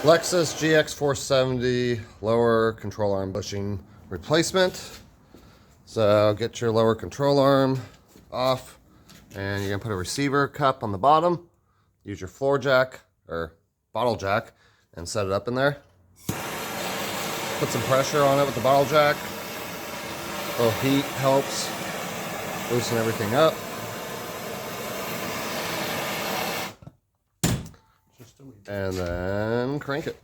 Lexus GX470 lower control arm bushing replacement. So get your lower control arm off, and you're gonna put a receiver cup on the bottom. Use your floor jack or bottle jack and set it up in there. Put some pressure on it with the bottle jack. A little heat helps loosen everything up. And then crank it.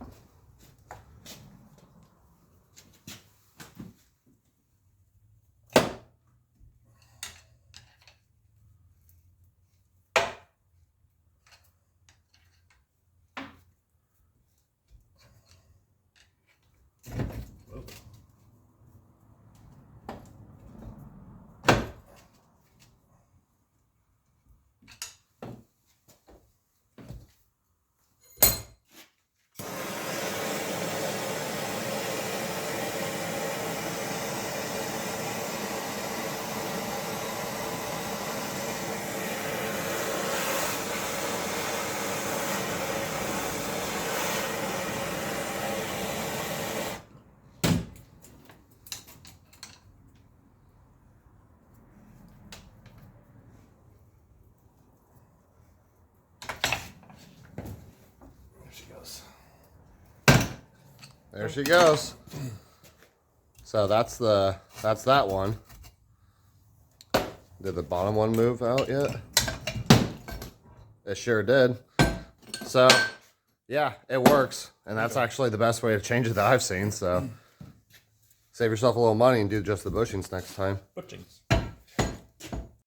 There she goes. So that's that one. Did the bottom one move out yet? It sure did. So yeah, it works. And that's actually the best way to change it that I've seen. So save yourself a little money and do just the bushings next time. Bushings.